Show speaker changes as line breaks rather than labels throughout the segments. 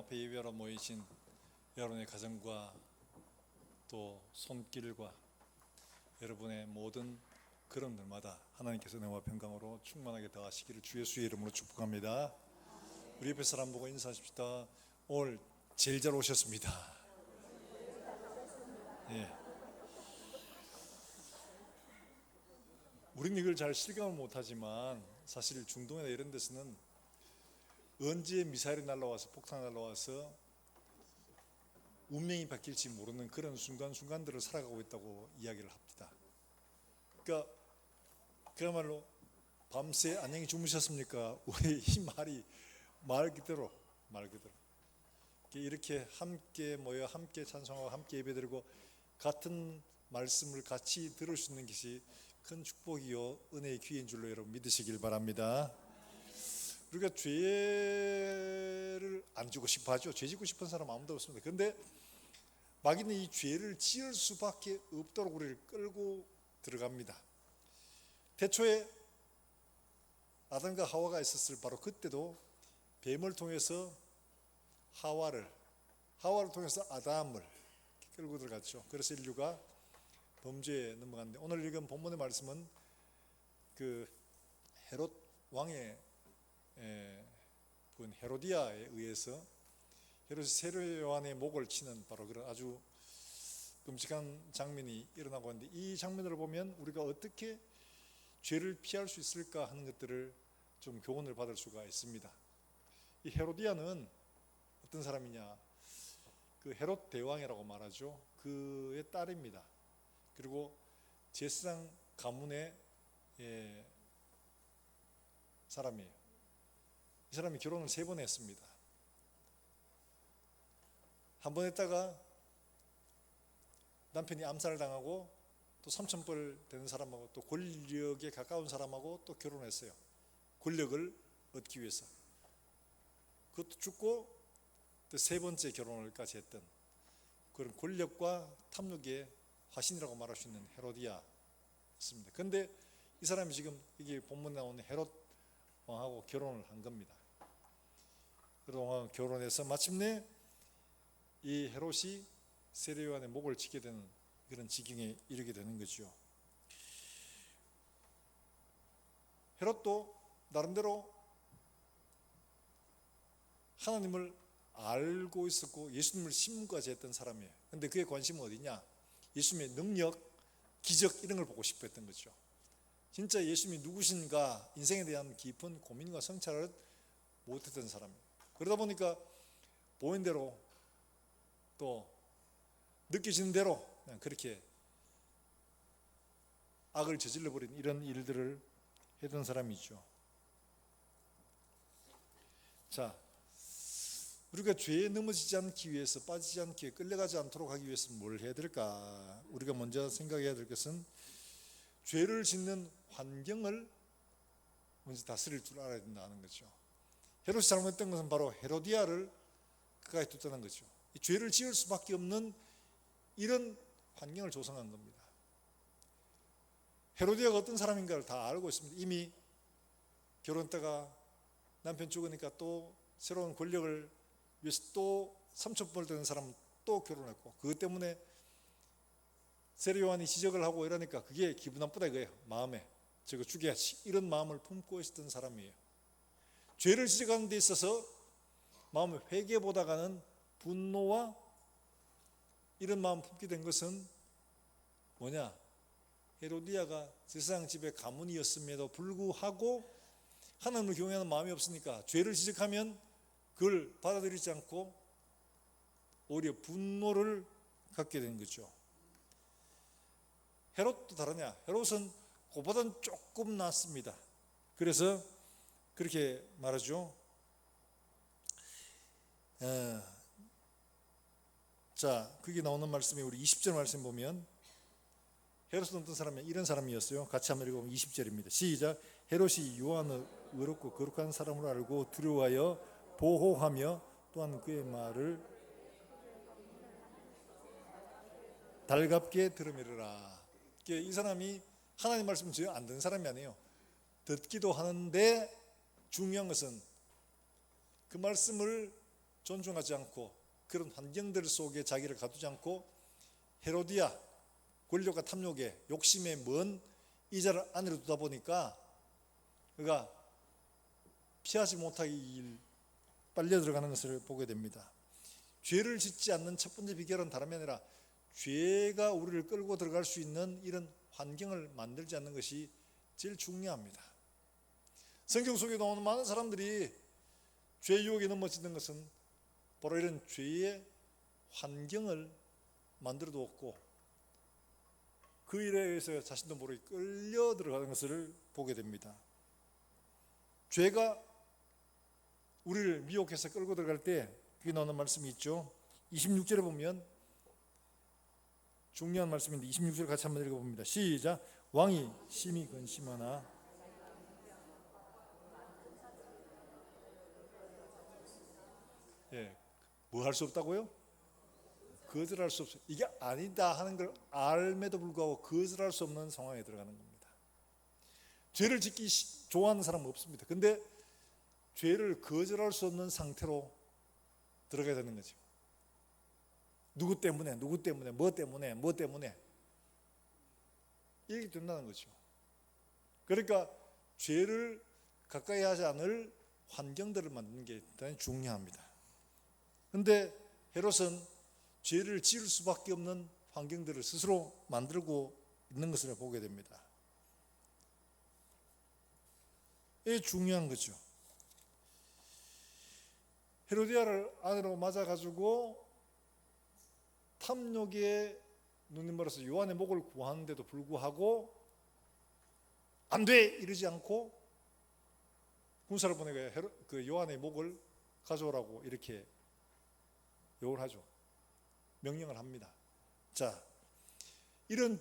앞에 예배로 모이신 여러분의 가정과 또 손길과 여러분의 모든 걸음들마다 하나님께서 은혜와 평강으로 충만하게 더하시기를 주 예수의 이름으로 축복합니다. 우리 옆에 사람 보고 인사하십시다. 오늘 제일 잘 오셨습니다. 예. 우리는 이걸 잘 실감을 못하지만 사실 중동이나 이런 데서는 언제 미사일이 날라와서 폭탄이 날라와서 운명이 바뀔지 모르는 그런 순간순간들을 살아가고 있다고 이야기를 합니다. 그러니까 그야말로 밤새 안녕히 주무셨습니까? 우리 이 말이 말 그대로 이렇게 함께 모여 함께 찬송하고 함께 예배드리고 같은 말씀을 같이 들을 수 있는 것이 큰 축복이요 은혜의 기회인 줄로 여러분 믿으시길 바랍니다. 우리가 죄를 안 지고 싶어 하죠. 죄 짓고 싶은 사람 아무도 없습니다. 그런데 마귀는 이 죄를 지을 수밖에 없도록 우리를 끌고 들어갑니다. 태초에 아담과 하와가 있었을 바로 그때도 뱀을 통해서 하와를 통해서 아담을 끌고 들어갔죠. 그래서 인류가 범죄에 넘어갔는데 오늘 읽은 본문의 말씀은 그 헤롯 왕의 분 헤로디아에 의해서 헤롯이 세례 요한의 목을 치는 바로 그런 아주 끔찍한 장면이 일어나고 있는데 이 장면을 보면 우리가 어떻게 죄를 피할 수 있을까 하는 것들을 좀 교훈을 받을 수가 있습니다. 이 헤로디아는 어떤 사람이냐? 그 헤롯 대왕이라고 말하죠. 그의 딸입니다. 그리고 제사장 가문의 사람이에요. 이 사람이 결혼을 3번 했습니다. 한 번 했다가 남편이 암살을 당하고 또 3,000벌 되는 사람하고 또 권력에 가까운 사람하고 또 결혼했어요. 권력을 얻기 위해서. 그것도 죽고 또 3번째 결혼을까지 했던 그런 권력과 탐욕의 화신이라고 말할 수 있는 헤로디아였습니다. 그런데 이 사람이 지금 이게 본문에 나오는 헤롯 왕하고 결혼을 한 겁니다. 그동안 결혼해서 마침내 이 헤롯이 세례 요한의 목을 치게 되는 그런 지경에 이르게 되는 거죠. 헤롯도 나름대로 하나님을 알고 있었고 예수님을 신문까지 했던 사람이에요. 그런데 그의 관심은 어디냐? 예수님의 능력, 기적 이런 걸 보고 싶어 했던 거죠. 진짜 예수님이 누구신가 인생에 대한 깊은 고민과 성찰을 못했던 사람이에요. 그러다 보니까 보인 대로 또 느껴지는 대로 그냥 그렇게 악을 저질러버린 이런 일들을 했던 사람이죠. 자, 우리가 죄에 넘어지지 않기 위해서 빠지지 않기 위해 끌려가지 않도록 하기 위해서 뭘 해야 될까? 우리가 먼저 생각해야 될 것은 죄를 짓는 환경을 먼저 다스릴 줄 알아야 된다는 거죠. 헤롯이 잘못했던 것은 바로 헤로디아를 가까이 뒀다는 거죠. 이 죄를 지을 수밖에 없는 이런 환경을 조성한 겁니다. 헤로디아가 어떤 사람인가를 다 알고 있습니다. 이미 결혼했다가 남편 죽으니까 또 새로운 권력을 위해서 또 3,000벌 되는 사람은 또 결혼했고 그것 때문에 세례 요한이 지적을 하고 이러니까 그게 기분 나쁘다 이거예요. 마음에 저거 죽여야지 이런 마음을 품고 있었던 사람이에요. 죄를 지적하는 데 있어서 마음의 회개보다가는 분노와 이런 마음 품게 된 것은 뭐냐? 헤로디아가 제사장 집의 가문이었음에도 불구하고 하나님을 경외하는 마음이 없으니까 죄를 지적하면 그걸 받아들이지 않고 오히려 분노를 갖게 된 거죠. 헤롯도 다르냐? 헤롯은 그보다는 조금 낫습니다. 그래서 그렇게 말하죠. 자, 거기 나오는 말씀이 우리 20절 말씀 보면 헤롯은 어떤 사람이냐? 이런 사람이었어요. 같이 한번 읽어보면 20절입니다. 시작. 헤롯이 요한을 의롭고 거룩한 사람으로 알고 두려워하여 보호하며 또한 그의 말을 달갑게 들으미르라. 이 사람이 하나님 말씀 전혀 안 듣는 사람이 아니에요. 듣기도 하는데 중요한 것은 그 말씀을 존중하지 않고 그런 환경들 속에 자기를 가두지 않고 헤로디아 권력과 탐욕에 욕심에 먼 이자를 안으로 두다 보니까 그가 피하지 못하게 빨려 들어가는 것을 보게 됩니다. 죄를 짓지 않는 첫 번째 비결은 다름이 아니라 죄가 우리를 끌고 들어갈 수 있는 이런 환경을 만들지 않는 것이 제일 중요합니다. 성경 속에 나오는 많은 사람들이 죄 유혹에 넘어지는 것은 바로 이런 죄의 환경을 만들어 두었고 그 일에 의해서 자신도 모르게 끌려 들어가는 것을 보게 됩니다. 죄가 우리를 미혹해서 끌고 들어갈 때 그게 나오는 말씀이 있죠. 26절에 보면 중요한 말씀인데 26절 같이 한번 읽어봅니다. 시작. 왕이 심히 근심하나 뭐 할 수 없다고요? 거절할 수 없어요. 이게 아니다 하는 걸 알매도 불구하고 거절할 수 없는 상황에 들어가는 겁니다. 죄를 짓기 좋아하는 사람은 없습니다. 근데 죄를 거절할 수 없는 상태로 들어가야 되는 거죠. 누구 때문에 뭐 때문에 이렇게 된다는 거죠. 그러니까 죄를 가까이 하지 않을 환경들을 만드는 게 대단히 중요합니다. 그런데 헤롯은 죄를 지을 수밖에 없는 환경들을 스스로 만들고 있는 것을 보게 됩니다. 이게 중요한 거죠. 헤로디아를 아내로 맞아가지고 탐욕에 눈이 멀어서 요한의 목을 구하는데도 불구하고 안 돼! 이러지 않고 군사를 보내고 그 요한의 목을 가져오라고 이렇게 요구를 하죠. 명령을 합니다. 자, 이런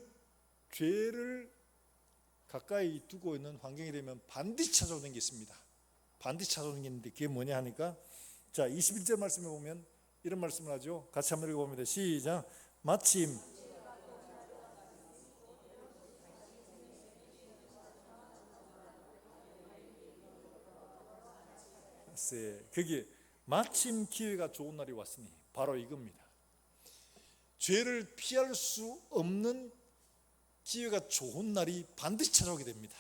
죄를 가까이 두고 있는 환경이 되면 반드시 찾아오는 게 있습니다. 반드시 찾아오는 게 있는데 그게 뭐냐 하니까 자, 21절 말씀에 보면 이런 말씀을 하죠. 같이 한번 읽어봅니다. 시작. 마침 거기에 마침 기회가 좋은 날이 왔으니 바로 이겁니다. 죄를 피할 수 없는 기회가 좋은 날이 반드시 찾아오게 됩니다.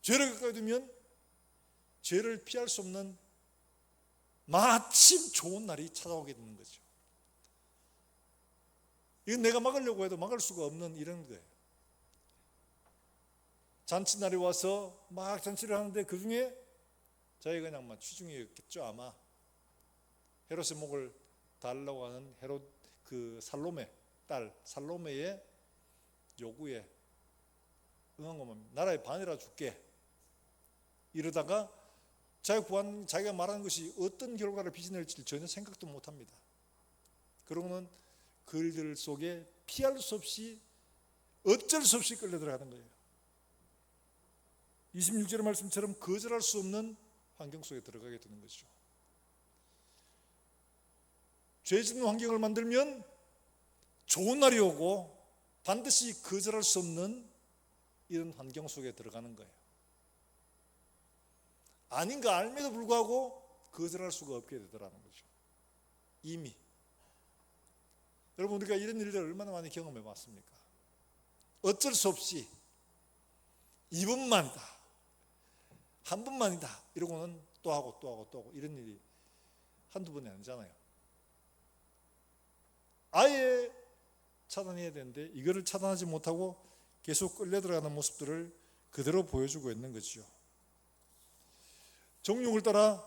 죄를 가까이 두면 죄를 피할 수 없는 마침 좋은 날이 찾아오게 되는 거죠. 이건 내가 막으려고 해도 막을 수가 없는 이런 거예요. 잔치날이 와서 막 잔치를 하는데 그 중에 자기가 그냥 막 취중이었겠죠 아마. 헤롯의 목을 달라고 하는 그 살로메 딸 살로메의 요구에 응한 거면 나라의 반이라 줄게. 이러다가 자기가 말하는 것이 어떤 결과를 빚어낼지 전혀 생각도 못합니다. 그러고는 그 일들 속에 피할 수 없이 어쩔 수 없이 끌려 들어가는 거예요. 26절의 말씀처럼 거절할 수 없는 환경 속에 들어가게 되는 거죠. 죄 짓는 환경을 만들면 좋은 날이 오고 반드시 거절할 수 없는 이런 환경 속에 들어가는 거예요. 아닌가 알면서 불구하고 거절할 수가 없게 되더라는 거죠. 이미 여러분 우리가 이런 일들을 얼마나 많이 경험해 봤습니까? 어쩔 수 없이 이번만이다 한 번만이다 이러고는 또 하고 이런 일이 한두 번이 아니잖아요. 아예 차단해야 되는데 이거를 차단하지 못하고 계속 끌려 들어가는 모습들을 그대로 보여주고 있는 거죠. 정욕을 따라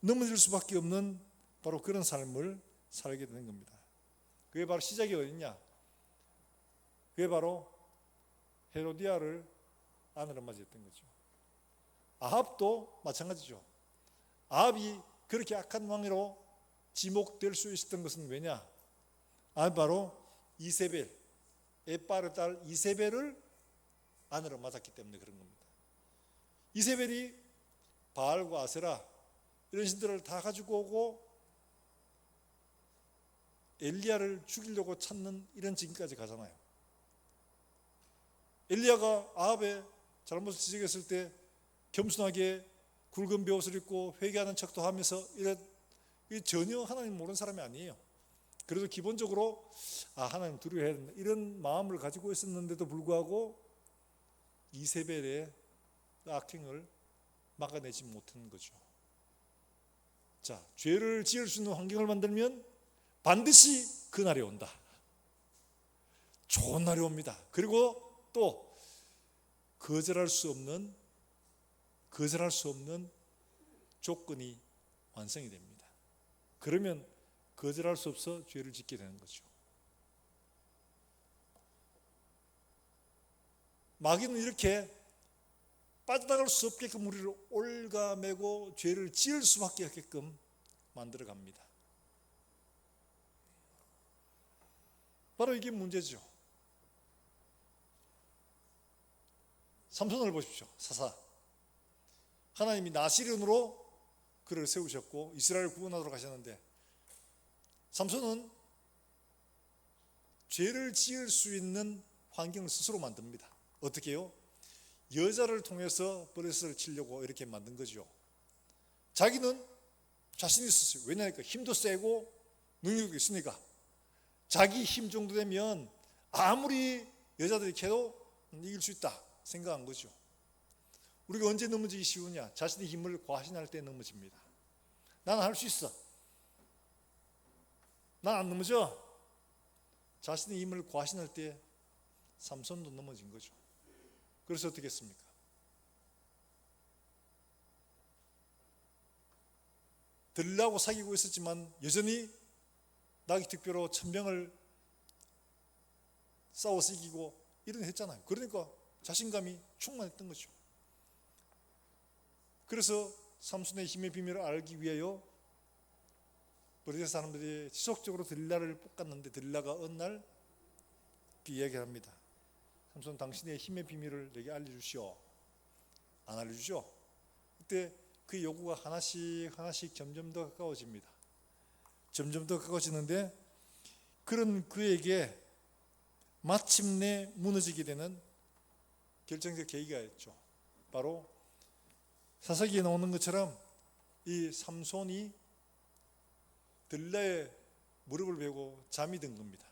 넘어질 수밖에 없는 바로 그런 삶을 살게 되는 겁니다. 그게 바로 시작이 어딨냐? 그게 바로 헤로디아를 아내로 맞이했던 거죠. 아합도 마찬가지죠. 아합이 그렇게 악한 왕으로 지목될 수 있었던 것은 왜냐? 아합이 바로 이세벨, 에빠르의 딸 이세벨을 아내로 맞았기 때문에 그런 겁니다. 이세벨이 바알과 아세라 이런 신들을 다 가지고 오고 엘리야를 죽이려고 찾는 이런 지경까지 가잖아요. 엘리야가 아합의 잘못을 지적했을 때 겸손하게 굵은 베옷을 입고 회개하는 척도 하면서 이 전혀 하나님 모르는 사람이 아니에요. 그래도 기본적으로 하나님 두려워해야 된다 이런 마음을 가지고 있었는데도 불구하고 이세벨의 악행을 막아내지 못한 거죠. 자, 죄를 지을 수 있는 환경을 만들면 반드시 그 날이 온다. 좋은 날이 옵니다. 그리고 또 거절할 수 없는 조건이 완성이 됩니다. 그러면 거절할 수 없어 죄를 짓게 되는 거죠. 마귀는 이렇게 빠져나갈 수 없게끔 우리를 올가매고 죄를 지을 수밖에 없게끔 만들어 갑니다. 바로 이게 문제죠. 삼손을 보십시오. 사사. 하나님이 나시린으로 그를 세우셨고 이스라엘을 구원하도록 하셨는데 삼손은 죄를 지을 수 있는 환경을 스스로 만듭니다. 어떻게 해요? 여자를 통해서 버릇을 치려고 이렇게 만든 거죠. 자기는 자신이 있었어요. 왜냐하니까 힘도 세고 능력이 있으니까. 자기 힘 정도 되면 아무리 여자들이 캐도 이길 수 있다 생각한 거죠. 우리가 언제 넘어지기 쉬우냐? 자신의 힘을 과신할 때 넘어집니다. 나는 할 수 있어. 난 안 넘어져. 자신의 힘을 과신할 때 삼손도 넘어진 거죠. 그래서 어떻게 했습니까? 들라고 사귀고 있었지만 여전히 나귀 득표로 천명을 싸워서 이기고 이런 했잖아요. 그러니까 자신감이 충만했던 거죠. 그래서 삼손의 힘의 비밀을 알기 위하여 브리스 사람들이 지속적으로 들릴라를 볶았는데 들릴라가 어느 날 이야기를 합니다. 삼손, 당신의 힘의 비밀을 내게 알려주시오. 안 알려주죠? 그때 그 요구가 하나씩 점점 더 가까워집니다. 점점 더 가까워지는데 그런 그에게 마침내 무너지게 되는 결정적 계기가 있죠. 바로 사사기에 나오는 것처럼 이 삼손이 들릴라의 무릎을 베고 잠이 든 겁니다.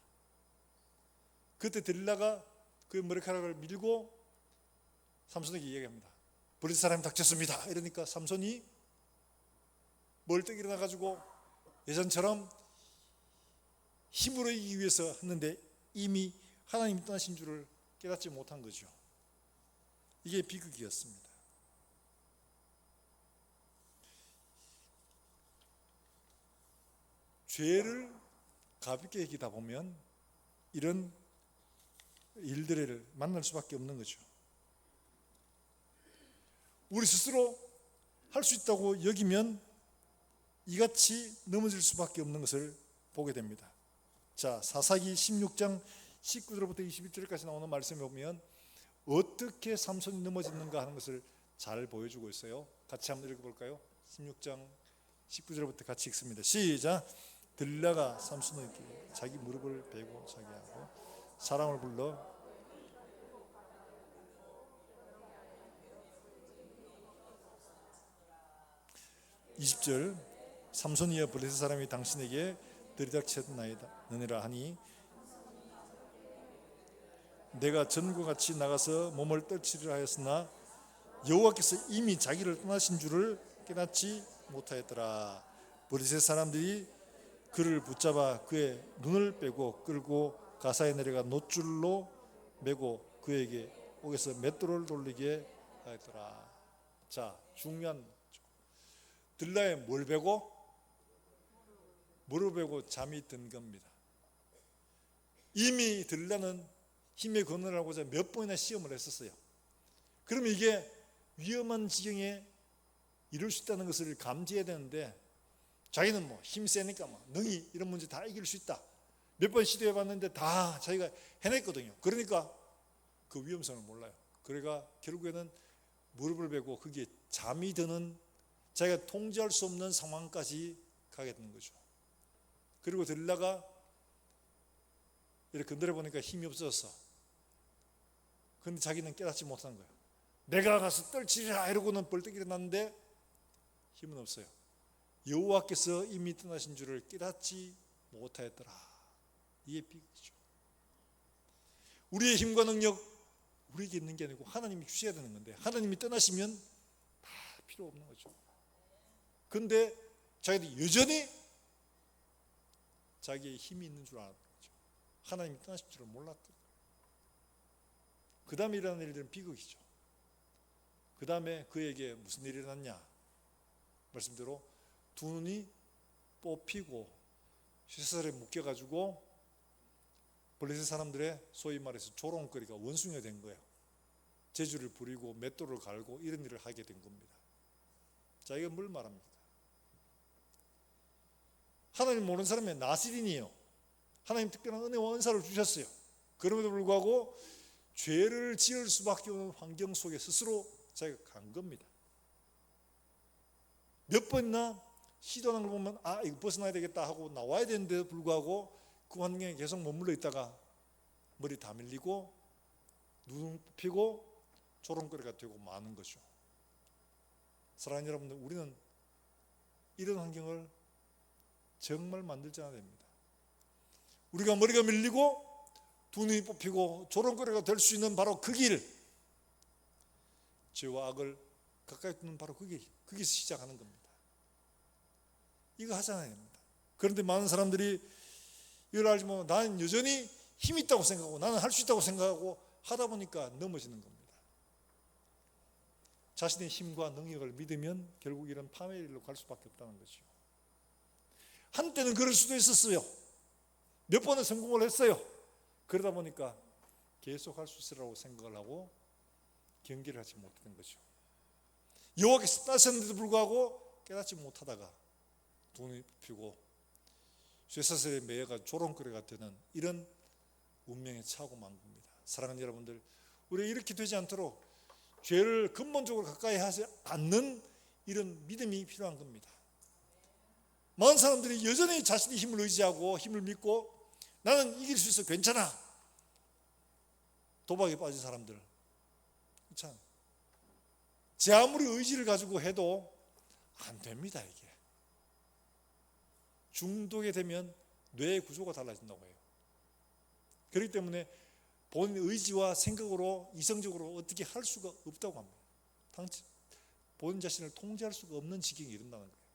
그때 들릴라가 그 머리카락을 밀고 삼손에게 이야기합니다. 브리스 사람이 닥쳤습니다. 이러니까 삼손이 멀떡 일어나가지고 예전처럼 힘으로 이기기 위해서 했는데 이미 하나님이 떠나신 줄을 깨닫지 못한 거죠. 이게 비극이었습니다. 죄를 가볍게 여기다 보면 이런 일들을 만날 수밖에 없는 거죠. 우리 스스로 할 수 있다고 여기면 이같이 넘어질 수밖에 없는 것을 보게 됩니다. 자, 사사기 16장 19절부터 21절까지 나오는 말씀에 보면 어떻게 삼손이 넘어졌는가 하는 것을 잘 보여주고 있어요. 같이 한번 읽어볼까요? 16장 19절부터 같이 읽습니다. 시작. 들릴라가 삼손에게 자기 무릎을 베고 자기 하고 사람을 불러 (20절) 삼손이여 블레셋 사람이 당신에게 들이닥쳤나이다 하니 내가 전과 같이 나가서 몸을 떨치리라 하였으나 여호와께서 이미 자기를 떠나신 줄을 깨닫지 못하였더라. 블레셋 사람들이 그를 붙잡아 그의 눈을 빼고 끌고 가사에 내려가 놋줄로 메고 그에게 옥에서 맷돌을 돌리게 하였더라. 자, 중요한 들라에 뭘 베고? 무릎 베고 잠이 든 겁니다. 이미 들라는 힘의 근원을 하고자 몇 번이나 시험을 했었어요. 그러면 이게 위험한 지경에 이룰 수 있다는 것을 감지해야 되는데 자기는 뭐 힘 세니까 뭐 능히 이런 문제 다 이길 수 있다. 몇 번 시도해봤는데 다 자기가 해냈거든요. 그러니까 그 위험성을 몰라요. 그러니까 결국에는 무릎을 베고 그게 잠이 드는 자기가 통제할 수 없는 상황까지 가게 되는 거죠. 그리고 들릴라가 이렇게 건드려 보니까 힘이 없어졌어. 그런데 자기는 깨닫지 못한 거예요. 내가 가서 떨치리라 이러고는 벌떡 일어났는데 힘은 없어요. 여호와께서 이미 떠나신 줄을 깨닫지 못하였더라. 이게 비극이죠. 우리의 힘과 능력 우리에게 있는 게 아니고 하나님이 주셔야 되는 건데, 하나님이 떠나시면 다 필요 없는 거죠. 그런데 자기들이 여전히 자기의 힘이 있는 줄 알았던 거죠. 하나님이 떠나신 줄을 몰랐던 거예요. 그 다음에 일어나는 일들은 비극이죠. 그 다음에 그에게 무슨 일이 일어났냐? 말씀대로 두 눈이 뽑히고 쇠사슬에 묶여가지고 블레셋 사람들의 소위 말해서 조롱거리가 원숭이가 된 거예요. 재주를 부리고 맷돌을 갈고 이런 일을 하게 된 겁니다. 자, 이건 뭘 말합니까? 하나님 모르는 사람이 나시린이에요. 하나님 특별한 은혜와 은사를 주셨어요. 그럼에도 불구하고 죄를 지을 수밖에 없는 환경 속에 스스로 자기가 간 겁니다. 몇 번이나 시도하는 걸 보면 이거 벗어나야 되겠다 하고 나와야 되는데도 불구하고 그 환경에 계속 머물러 있다가 머리 다 밀리고 눈 피고 조롱거리가 되고 마는 거죠. 사랑하는 여러분들, 우리는 이런 환경을 정말 만들지 않아야 됩니다. 우리가 머리가 밀리고 두 눈이 뽑히고 조롱거리가 될 수 있는 바로 그 길, 죄와 악을 가까이 두는 바로 거기서 시작하는 겁니다. 이거 하잖아야 됩니다. 그런데 많은 사람들이 이걸 알지 못하고 나는 여전히 힘이 있다고 생각하고 나는 할 수 있다고 생각하고 하다 보니까 넘어지는 겁니다. 자신의 힘과 능력을 믿으면 결국 이런 파멸의 일로 갈 수밖에 없다는 거죠. 한때는 그럴 수도 있었어요. 몇 번은 성공을 했어요. 그러다 보니까 계속 할 수 있으라고 생각을 하고 경계를 하지 못했던 거죠. 여호와께서 따셨는데도 불구하고 깨닫지 못하다가 눈이 피고 쇠사슬에 매여가 조롱거리가 되는 이런 운명에 차고 만 겁니다. 사랑하는 여러분들, 우리가 이렇게 되지 않도록 죄를 근본적으로 가까이 하지 않는 이런 믿음이 필요한 겁니다. 많은 사람들이 여전히 자신의 힘을 의지하고 힘을 믿고 나는 이길 수 있어, 괜찮아. 도박에 빠진 사람들, 참, 제 아무리 의지를 가지고 해도 안 됩니다. 이게 중독이 되면 뇌의 구조가 달라진다고 해요. 그렇기 때문에 본인 의지와 생각으로 이성적으로 어떻게 할 수가 없다고 합니다. 본인 자신을 통제할 수가 없는 지경이 이른다는 거예요.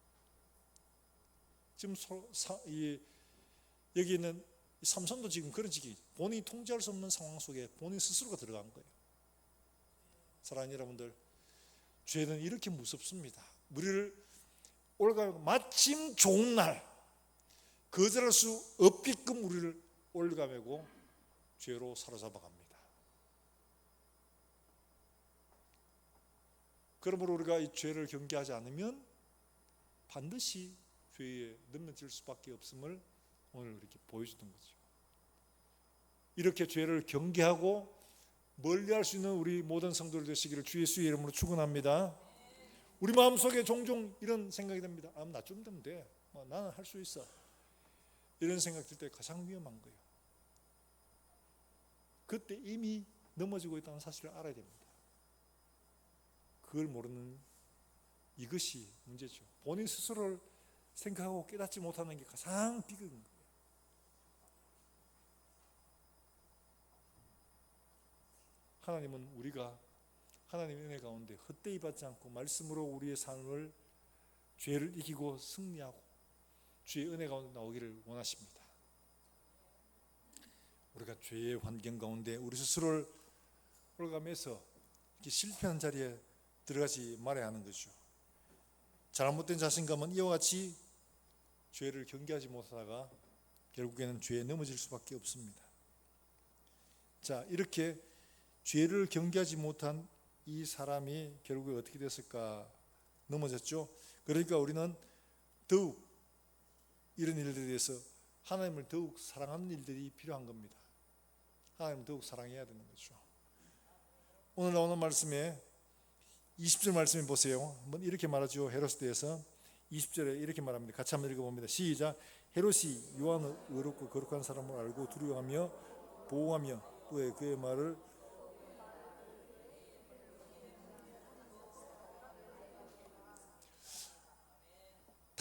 지금 여기 있는 삼손도 지금 그런 지경이, 본인이 통제할 수 없는 상황 속에 본인 스스로가 들어간 거예요. 사랑하는 여러분들, 죄는 이렇게 무섭습니다. 우리를 올가매고 마침 좋은 날 거절할 수 없게끔 우리를 올가매고 죄로 사로잡아 갑니다. 그러므로 우리가 이 죄를 경계하지 않으면 반드시 죄에 넘어질 수밖에 없음을 오늘 이렇게 보여주던 거죠. 이렇게 죄를 경계하고 멀리할 수 있는 우리 모든 성도들 되시기를 주 예수의 이름으로 축원합니다. 우리 마음속에 종종 이런 생각이 듭니다. 나 좀 되면 돼. 나는 할 수 있어. 이런 생각 들 때 가장 위험한 거예요. 그때 이미 넘어지고 있다는 사실을 알아야 됩니다. 그걸 모르는 이것이 문제죠. 본인 스스로를 생각하고 깨닫지 못하는 게 가장 비극인 거예요. 하나님은 우리가 하나님의 은혜 가운데 헛되이 받지 않고 말씀으로 우리의 삶을 죄를 이기고 승리하고 주의 은혜 가운데 나오기를 원하십니다. 우리가 죄의 환경 가운데 우리 스스로를 올가매서 이렇게 실패한 자리에 들어가지 말아야 하는 거죠. 잘못된 자신감은 이와 같이 죄를 경계하지 못하다가 결국에는 죄에 넘어질 수밖에 없습니다. 자, 이렇게 죄를 경계하지 못한 이 사람이 결국에 어떻게 됐을까? 넘어졌죠. 그러니까 우리는 더욱 이런 일들에 대해서 하나님을 더욱 사랑하는 일들이 필요한 겁니다. 하나님을 더욱 사랑해야 되는 거죠. 오늘 나오는 말씀에 20절 말씀에 보세요. 한번 이렇게 말하죠. 헤롯에서 20절에 이렇게 말합니다. 같이 한번 읽어봅니다. 시작. 헤롯이 요한을 의롭고 거룩한 사람을 알고 두려워하며 보호하며 또 그의 말을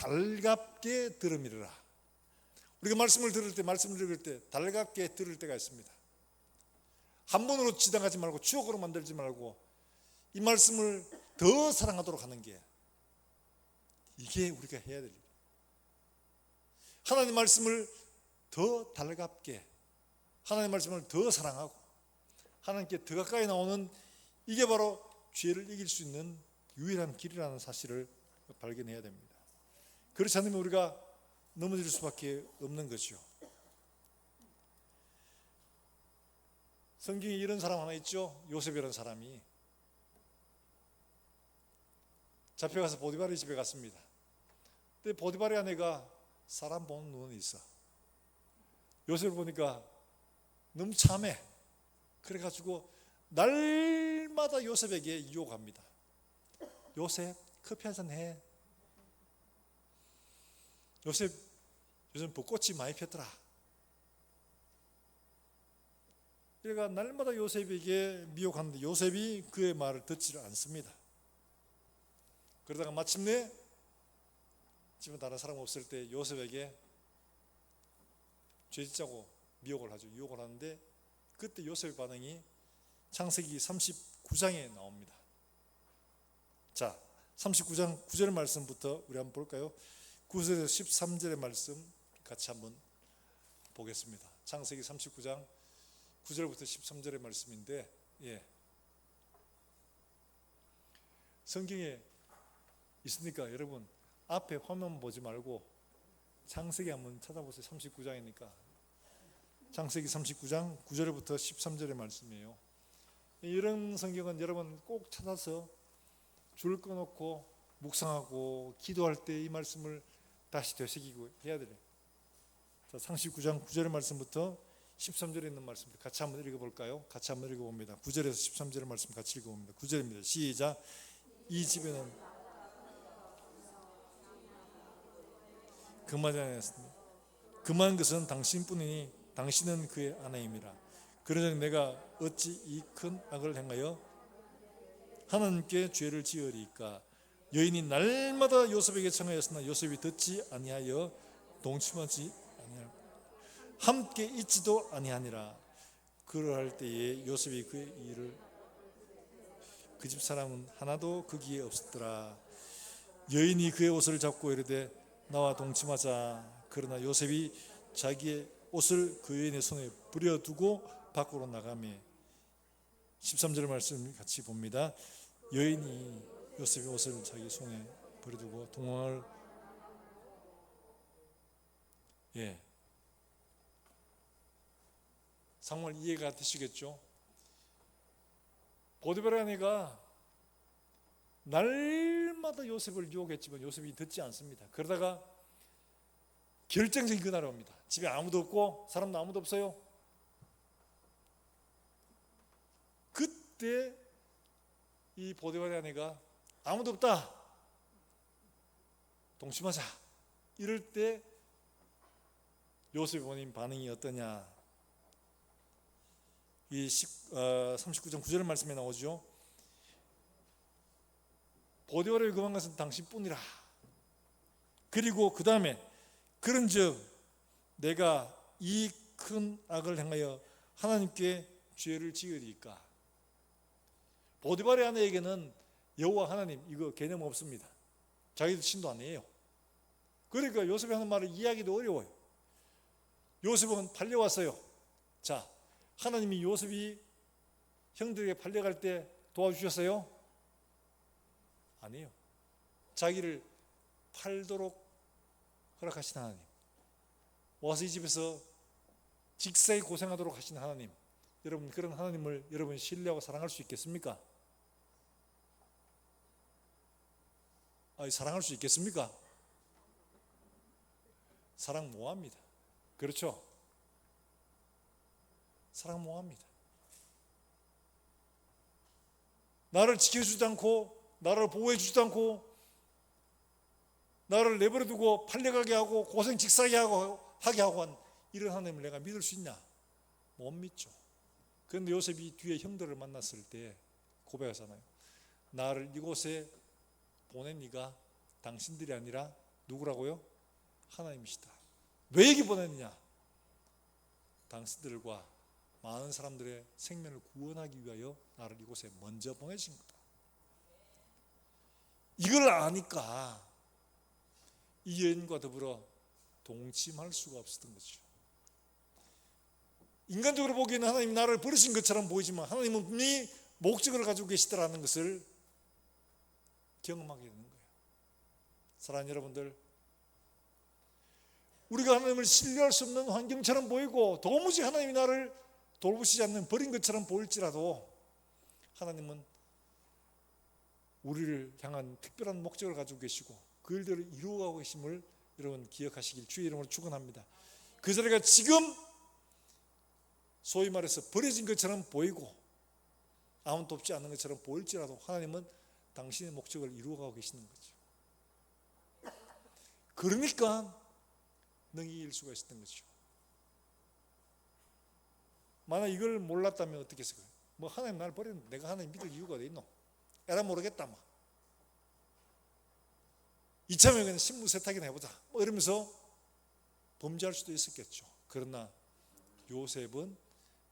달갑게 들음이라. 우리가 말씀을 들을 때 달갑게 들을 때가 있습니다. 한 번으로 지나가지 말고 추억으로 만들지 말고 이 말씀을 더 사랑하도록 하는 게, 이게 우리가 해야 될 일이에요. 하나님 말씀을 더 달갑게, 하나님 말씀을 더 사랑하고 하나님께 더 가까이 나오는, 이게 바로 죄를 이길 수 있는 유일한 길이라는 사실을 발견해야 됩니다. 그렇지 않으면 우리가 넘어질 수밖에 없는 거죠. 성경에 이런 사람 하나 있죠. 요셉이라는 사람이 잡혀가서 보디발의 집에 갔습니다. 근데 보디발의 아내가 사람 보는 눈이 있어. 요셉을 보니까 너무 참해. 그래가지고 날마다 요셉에게 유혹합니다. 요셉, 커피 한잔 해. 요셉, 요즘 벚꽃이 많이 폈더라. 그러니까 날마다 요셉에게 미혹하는데 요셉이 그의 말을 듣지를 않습니다. 그러다가 마침내 집에 다른 사람 없을 때 요셉에게 죄짓자고 미혹을 하죠. 유혹을 하는데 그때 요셉의 반응이 창세기 39장에 나옵니다. 자, 39장 9절 말씀부터 우리 한번 볼까요? 9절에서 13절의 말씀 같이 한번 보겠습니다. 창세기 39장 9절부터 13절의 말씀인데, 성경에 있으니까 여러분 앞에 화면 보지 말고 창세기 한번 찾아보세요. 39장이니까 창세기 39장 9절부터 13절의 말씀이에요. 이런 성경은 여러분 꼭 찾아서 줄 꺼놓고 묵상하고 기도할 때 이 말씀을 다시 되새기고 해야 돼요. 자, 39장 9절의 말씀부터 13절에 있는 말씀 같이 한번 읽어볼까요? 같이 한번 읽어봅니다. 9절에서 13절의 말씀 같이 읽어봅니다. 9절입니다. 시작. 이 집에는 금하지 아니하였으니 금한 것은 당신뿐이니 당신은 그의 아내임이라. 그러자 내가 어찌 이 큰 악을 행하여 하나님께 죄를 지으리까. 여인이 날마다 요셉에게 청하였으나 요셉이 듣지 아니하여 동침하지 아니하고 함께 있지도 아니하니라. 그러할 때에 요셉이 그의 일을 그 집 사람은 하나도 거기에 없었더라. 여인이 그의 옷을 잡고 이르되 나와 동침하자. 그러나 요셉이 자기의 옷을 그 여인의 손에 부려두고 밖으로 나가며 13절 말씀 같이 봅니다. 여인이 요셉의 옷을 자기 손에 버려두고 동황을 상황을 이해가 되시겠죠? 보디발의 아내가 날마다 요셉을 유혹했지만 요셉이 듣지 않습니다. 그러다가 결정적인 그날이 옵니다. 집에 아무도 없고 사람도 아무도 없어요. 그때 이 보디발의 아내가 아무도 없다, 동침하자, 이럴 때 요셉이 본인 반응이 어떠냐? 이 39장 9절 말씀에 나오죠. 보디발을 금한 것은 당신뿐이라. 그리고 그 다음에 그런즉 내가 이 큰 악을 행하여 하나님께 죄를 지으리까. 보디발의 아내에게는 여호와 하나님 이거 개념 없습니다. 자기도 신도 아니에요. 그러니까 요셉이 하는 말을 이해하기도 어려워요. 요셉은 팔려왔어요. 자, 하나님이 요셉이 형들에게 팔려갈 때 도와주셨어요? 아니에요. 자기를 팔도록 허락하신 하나님, 와서 이 집에서 직사에 고생하도록 하신 하나님, 여러분 그런 하나님을 여러분 신뢰하고 사랑할 수 있겠습니까? 사랑할 수 있겠습니까? 사랑 못합니다. 그렇죠? 사랑 못합니다. 나를 지켜주지 않고 나를 보호해 주지도 않고 나를 내버려 두고 팔려가게 하고 고생 직사하게 하고 한 이런 하나님을 내가 믿을 수 있냐? 못 믿죠. 그런데 요셉이 뒤에 형들을 만났을 때 고백하잖아요. 나를 이곳에 보낸 이가 당신들이 아니라 누구라고요? 하나님이시다. 왜 여기 보냈느냐? 당신들과 많은 사람들의 생명을 구원하기 위하여 나를 이곳에 먼저 보내신 거다. 이걸 아니까 이 여인과 더불어 동침할 수가 없었던 거죠. 인간적으로 보기에는 하나님이 나를 버리신 것처럼 보이지만 하나님은 분명히 목적을 가지고 계시더라는 것을 경험하게 되는 거예요. 사랑하는 여러분들, 우리가 하나님을 신뢰할 수 없는 환경처럼 보이고 도무지 하나님이 나를 돌보시지 않는 버린 것처럼 보일지라도 하나님은 우리를 향한 특별한 목적을 가지고 계시고 그 일들을 이루어가고 계심을 여러분 기억하시길 주의 이름으로 축원합니다. 그 자리가 지금 소위 말해서 버려진 것처럼 보이고 아무도 없지 않은 것처럼 보일지라도 하나님은 당신의 목적을 이루어가고 계시는 거죠. 그러니까 능히 이길 수가 있었던 거죠. 만약 이걸 몰랐다면 어떻게 했을까요? 뭐 하나님 나를 버렸는데 내가 하나님 믿을 이유가 어디 있노? 에라 모르겠다 뭐. 이참에 그냥 신부 세탁이나 해보자 뭐 이러면서 범죄할 수도 있었겠죠. 그러나 요셉은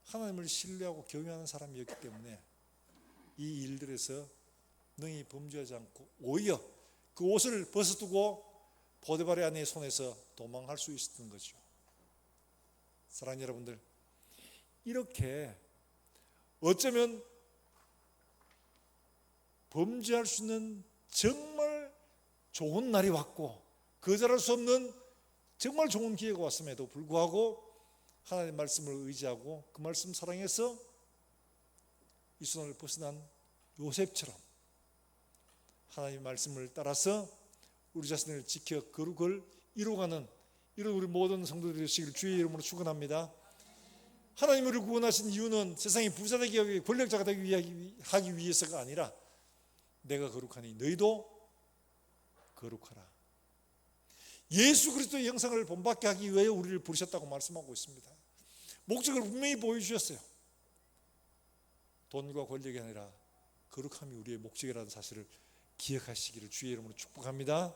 하나님을 신뢰하고 경외하는 사람이었기 때문에 이 일들에서 능히 범죄하지 않고 오히려 그 옷을 벗어두고 보디발의 아내의 손에서 도망할 수 있었던 거죠. 사랑하는 여러분들, 이렇게 어쩌면 범죄할 수 있는 정말 좋은 날이 왔고 거절할 수 없는 정말 좋은 기회가 왔음에도 불구하고 하나님의 말씀을 의지하고 그 말씀 사랑해서 이 손을 벗어난 요셉처럼 하나님의 말씀을 따라서 우리 자신을 지켜 거룩을 이루어가는 이런 우리 모든 성도들이 되시기를 주의 이름으로 축원합니다. 하나님이 우리를 구원하신 이유는 세상이 부자되기 위해 권력자가 되기 하기 위해서가 아니라 내가 거룩하니 너희도 거룩하라. 예수 그리스도의 형상을 본받게 하기 위해 우리를 부르셨다고 말씀하고 있습니다. 목적을 분명히 보여주셨어요. 돈과 권력이 아니라 거룩함이 우리의 목적이라는 사실을 기억하시기를 주의 이름으로 축복합니다.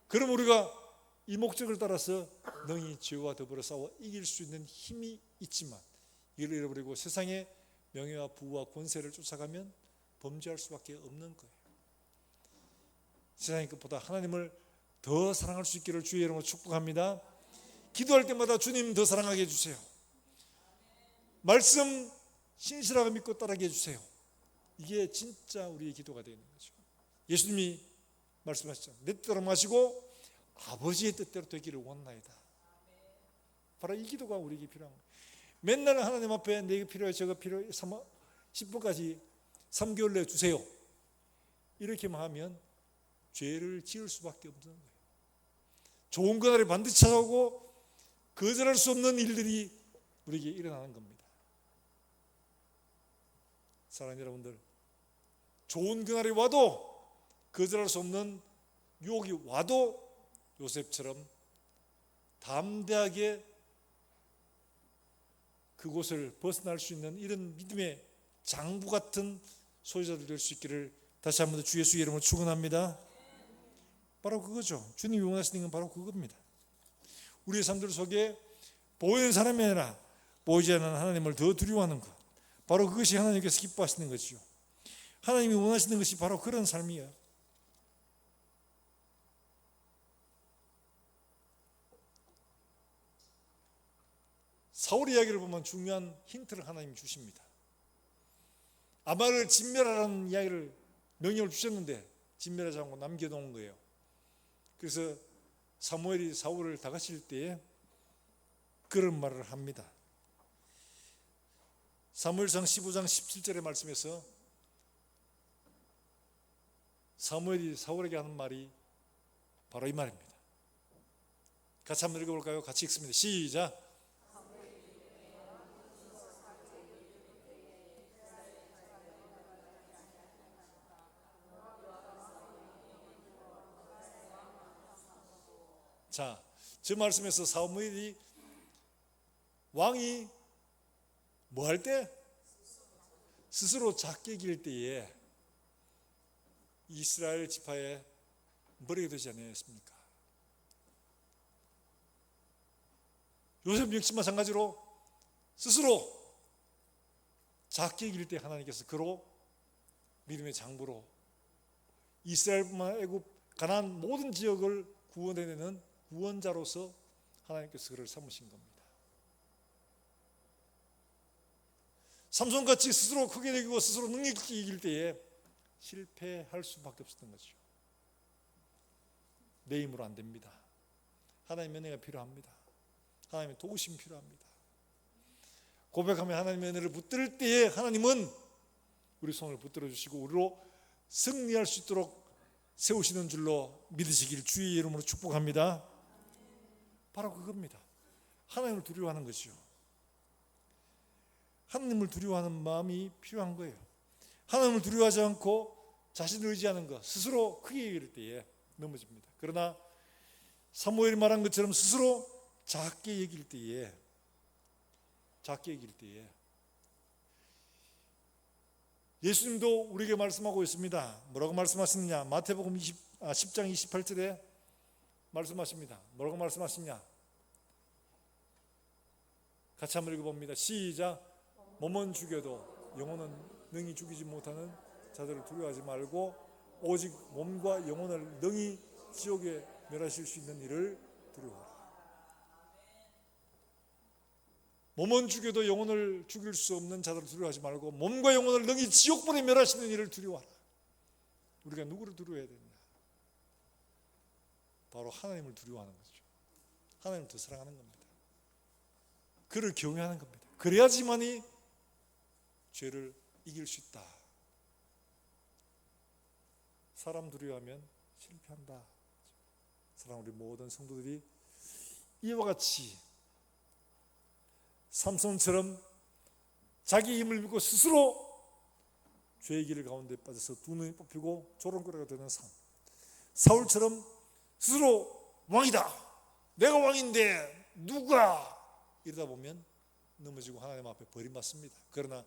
그럼 우리가 이 목적을 따라서 능히 죄와 더불어 싸워 이길 수 있는 힘이 있지만 이를 잃어버리고 세상의 명예와 부와 권세를 쫓아가면 범죄할 수밖에 없는 거예요. 세상의 것보다 하나님을 더 사랑할 수 있기를 주의 이름으로 축복합니다. 기도할 때마다 주님 더 사랑하게 해주세요. 말씀 신실하게 믿고 따르게 해주세요. 이게 진짜 우리의 기도가 되는 거죠. 예수님이 말씀하셨죠. 내 뜻대로 마시고 아버지의 뜻대로 되기를 원하이다. 바로 이 기도가 우리에게 필요한 거예요. 맨날 하나님 앞에 내게 필요해 저거 필요해 10분까지 3개월 내에 주세요. 이렇게만 하면 죄를 지을 수밖에 없는 거예요. 좋은 그날이 반드시 찾아오고 거절할 수 없는 일들이 우리에게 일어나는 겁니다. 사랑하는 여러분들, 좋은 그날이 와도 거절할 수 없는 유혹이 와도 요셉처럼 담대하게 그곳을 벗어날 수 있는 이런 믿음의 장부 같은 소유자들 될 수 있기를 다시 한번 더 주 예수의 이름으로 축원합니다. 바로 그거죠. 주님이 원하시는 건 바로 그겁니다. 우리의 삶들 속에 보이는 사람이 아니라 보이지 않는 하나님을 더 두려워하는 것, 바로 그것이 하나님께서 기뻐하시는 것이죠. 하나님이 원하시는 것이 바로 그런 삶이에요. 사울 이야기를 보면 중요한 힌트를 하나님이 주십니다. 아말을 진멸하라는 이야기를 명령을 주셨는데 진멸하지 않고 남겨놓은 거예요. 그래서 사무엘이 사울을 다가칠 때에 그런 말을 합니다. 사무엘상 15장 17절의 말씀에서 사무엘이 사울에게 하는 말이 바로 이 말입니다. 같이 한번 읽어볼까요? 같이 읽습니다. 시작. 자, 저 말씀에서 사무엘이 왕이 뭐 할 때? 스스로 작게 길 때에 이스라엘 지파에 머리가 되지 않았습니까? 요셉 역시 마찬가지로 스스로 작게 이길 때 하나님께서 그로 믿음의 장부로 이스라엘뿐만 애굽 가나안 모든 지역을 구원해내는 구원자로서 하나님께서 그를 삼으신 겁니다. 삼손같이 스스로 크게 되고 스스로 능력 있게 이길 때에 실패할 수밖에 없었던 거죠. 내 힘으로 안 됩니다. 하나님의 은혜가 필요합니다. 하나님의 도우심이 필요합니다. 고백하며 하나님의 은혜를 붙들 때에 하나님은 우리 손을 붙들어 주시고 우리로 승리할 수 있도록 세우시는 줄로 믿으시길 주의 이름으로 축복합니다. 바로 그겁니다. 하나님을 두려워하는 것이요. 하나님을 두려워하는 마음이 필요한 거예요. 하나님을 두려워하지 않고 자신을 의지하는 것, 스스로 크게 이길 때에 넘어집니다. 그러나 사무엘이 말한 것처럼 스스로 작게 여길 때에 예수님도 우리에게 말씀하고 있습니다. 뭐라고 말씀하시느냐? 마태복음 10장 28절에 말씀하십니다. 뭐라고 말씀하시냐? 같이 한번 읽어봅니다. 시작. 몸은 죽여도 영혼은 능히 죽이지 못하는 자들을 두려워하지 말고 오직 몸과 영혼을 능히 지옥에 멸하실 수 있는 이를 두려워하라. 몸은 죽여도 영혼을 죽일 수 없는 자들을 두려워하지 말고 몸과 영혼을 능히 지옥불에 멸하시는 이를 두려워하라. 우리가 누구를 두려워해야 되냐? 바로 하나님을 두려워하는 거죠. 하나님을 더 사랑하는 겁니다. 그를 경외하는 겁니다. 그래야지만이 죄를 이길 수 있다. 사람 두려워하면 실패한다. 사랑 우리 모든 성도들이 이와 같이 삼손처럼 자기 힘을 믿고 스스로 죄의 길 가운데 빠져서 두 눈이 뽑히고 조롱거리가 되는 삶. 사울처럼 스스로 왕이다. 내가 왕인데 누가 이러다 보면 넘어지고 하나님 앞에 버림받습니다. 그러나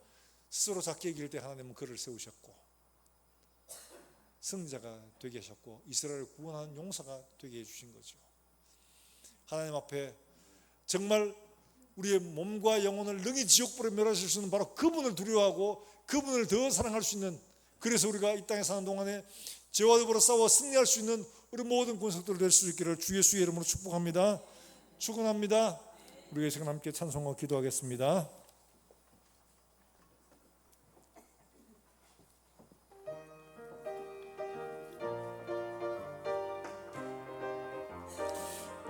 스스로 작게 이길 때 하나님은 그를 세우셨고 승리자가 되게 하셨고 이스라엘을 구원하는 용사가 되게 해주신 거죠. 하나님 앞에 정말 우리의 몸과 영혼을 능히 지옥불에 멸하실 수 있는 바로 그분을 두려워하고 그분을 더 사랑할 수 있는, 그래서 우리가 이 땅에 사는 동안에 죄와 더불어 싸워 승리할 수 있는 우리 모든 권속들 될 수 있기를 주 예수의 이름으로 축복합니다. 축원합니다. 우리 지금 함께 찬송하고 기도하겠습니다.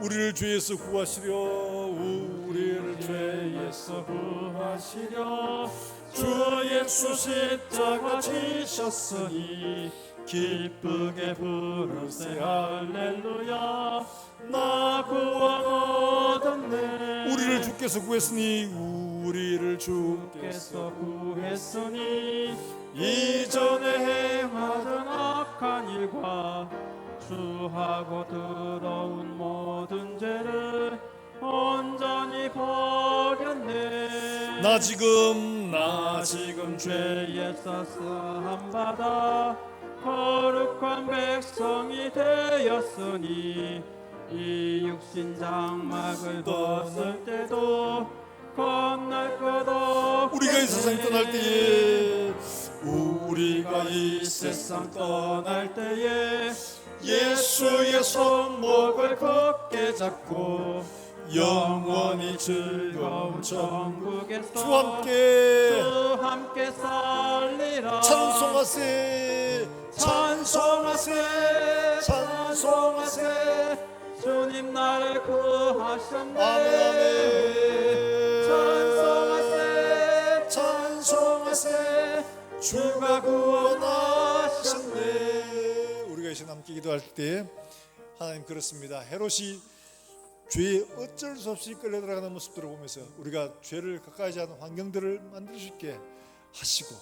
우리를 죄에서 구하시려, 우리를 죄에서 구하시려 주 예수 십자가 지셨으니 기쁘게 부르세 할렐루야. 나 구원 얻었네. 우리를 주께서 구했으니, 우리를 주께서 구했으니 이전에 행하던 악한 일과 주하고 더러운 모든 죄를 온전히 버렸네. 나 지금 죄에서 사함받아 거룩한 백성이 되었으니 이 육신 장막을 벗을 때도 건널 것 없겠네. 우리가 이 세상 떠날 때에, 우리가 이 세상 떠날 때에 예수의 손목을 굳게 잡고 영원히 즐거운 천국에서 주 함께 살리라. 찬송하세, 찬송하세, 찬송하세. 주님 나를 구하셨네. 아멘. 찬송하세, 찬송하세. 주가 구원하셨네. 우리가 이제 함께 기도할 때 하나님 그렇습니다. 헤롯이 죄에 어쩔 수 없이 끌려 들어가는 모습들을 보면서 우리가 죄를 가까이 하지 않는 환경들을 만들 수 있게 하시고,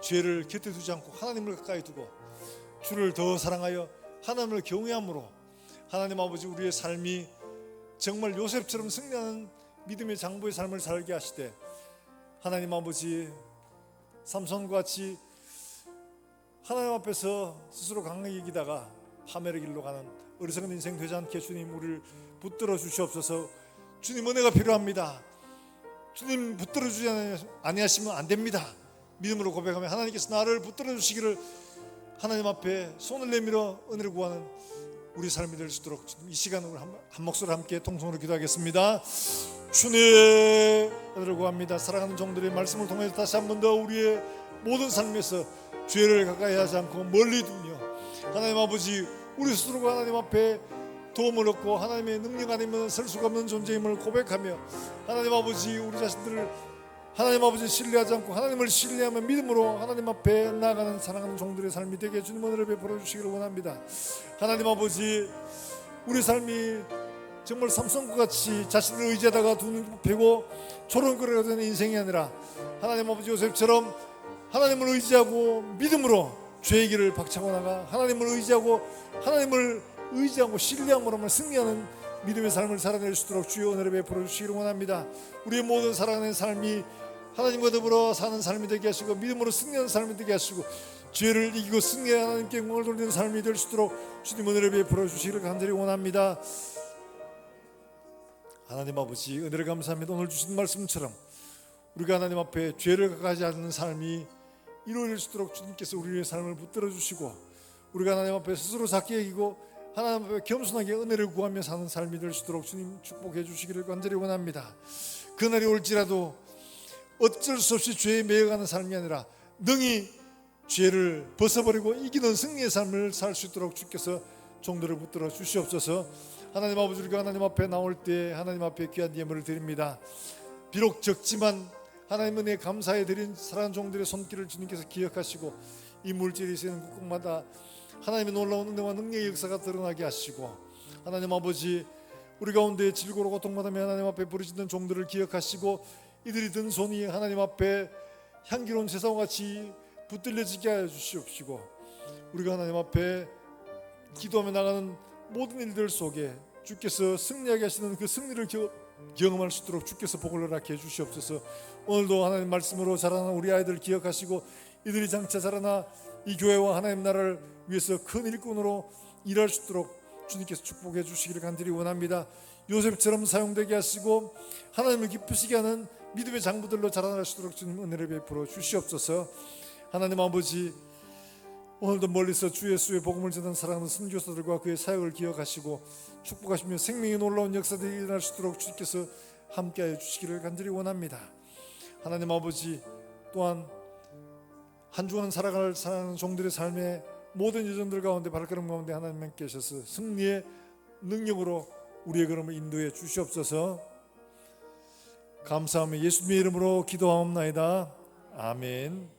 죄를 곁에 두지 않고 하나님을 가까이 두고 주를 더 사랑하여 하나님을 경외함으로 하나님 아버지 우리의 삶이 정말 요셉처럼 승리하는 믿음의 장부의 삶을 살게 하시되, 하나님 아버지 삼손과 같이 하나님 앞에서 스스로 강하게 이기다가 파멸의 길로 가는 어리석은 인생 되지 않게 주님 우리를 붙들어 주시옵소서. 주님 은혜가 필요합니다. 주님 붙들어주지 아니하시면 안 됩니다. 믿음으로 고백하며 하나님께서 나를 붙들어 주시기를 하나님 앞에 손을 내밀어 은혜를 구하는 우리 삶이 될 수 있도록 이 시간 우리 한 목소리 함께 통성으로 기도하겠습니다. 주님 은혜를 구합니다. 사랑하는 종들의 말씀을 통해서 다시 한 번 더 우리의 모든 삶에서 죄를 가까이 하지 않고 멀리 두며 하나님 아버지 우리 스스로가 하나님 앞에 도움을 얻고 하나님의 능력 아니면 설 수가 없는 존재임을 고백하며 하나님 아버지 우리 자신들을 하나님 아버지 신뢰하지 않고 하나님을 신뢰하며 믿음으로 하나님 앞에 나아가는 사랑하는 종들의 삶이 되게 주님 은혜를 베풀어 주시기를 원합니다. 하나님 아버지 우리 삶이 정말 삼손과 같이 자신을 의지하다가 두 눈 펴고 조롱거리가 되는 인생이 아니라 하나님 아버지 요셉처럼 하나님을 의지하고 믿음으로 죄의 길을 박차고 나가 하나님을 의지하고 신뢰함으로만 승리하는 믿음의 삶을 살아낼 수 있도록 주의 은혜를 베풀어 주시기를 원합니다. 우리의 모든 살아가는 삶이 하나님과 더불어 사는 삶이 되게 하시고 믿음으로 승리하는 삶이 되게 하시고 죄를 이기고 승리하는 하나님께 영광을 돌리는 삶이 될 수 있도록 주님 은혜를 베풀어 주시기를 간절히 원합니다. 하나님 아버지 은혜를 감사합니다. 오늘 주신 말씀처럼 우리가 하나님 앞에 죄를 가까이 않는 삶이 이루어질 수 있도록 주님께서 우리의 삶을 붙들어 주시고 우리가 하나님 앞에 스스로 작게 여기고 하나님 앞에 겸손하게 은혜를 구하며 사는 삶이 될 수 있도록 주님 축복해 주시기를 간절히 원합니다. 그날이 올지라도 어쩔 수 없이 죄에 매여가는 삶이 아니라 능히 죄를 벗어버리고 이기는 승리의 삶을 살 수 있도록 주께서 종들을 붙들어 주시옵소서. 하나님 아버지 우리가 하나님 앞에 나올 때 하나님 앞에 귀한 예물을 드립니다. 비록 적지만 하나님 은혜에 감사해 드린 사랑하는 종들의 손길을 주님께서 기억하시고 이 물질이 있는 곳곳마다 하나님의 놀라운 은혜와 능력의 역사가 드러나게 하시고 하나님 아버지 우리 가운데 질고로 고통받으며 하나님 앞에 부르짖는 종들을 기억하시고 이들이 든 손이 하나님 앞에 향기로운 세상과 같이 붙들려지게 하여 주시옵시고 우리가 하나님 앞에 기도하며 나가는 모든 일들 속에 주께서 승리하게 하시는 그 승리를 경험할 수 있도록 주께서 복을 허락해 주시옵소서. 오늘도 하나님 말씀으로 자라는 우리 아이들 기억하시고 이들이 장차 자라나 이 교회와 하나님 나라를 위해서 큰 일꾼으로 일할 수 있도록 주님께서 축복해 주시기를 간절히 원합니다. 요셉처럼 사용되게 하시고 하나님을 기쁘시게 하는 믿음의 장부들로 자라날 수 있도록 주님 은혜를 베풀어 주시옵소서. 하나님 아버지 오늘도 멀리서 주 예수의 복음을 전하는 사랑하는 선교사들과 그의 사역을 기억하시고 축복하시며 생명의 놀라운 역사들이 일어날 수 있도록 주께서 함께하여 주시기를 간절히 원합니다. 하나님 아버지 또한 한 주간 살아갈 사랑하는 종들의 삶의 모든 여정들 가운데 발걸음 가운데 하나님 함께 하셔서 승리의 능력으로 우리의 걸음을 인도해 주시옵소서. 감사하며 예수님의 이름으로 기도하옵나이다. 아멘.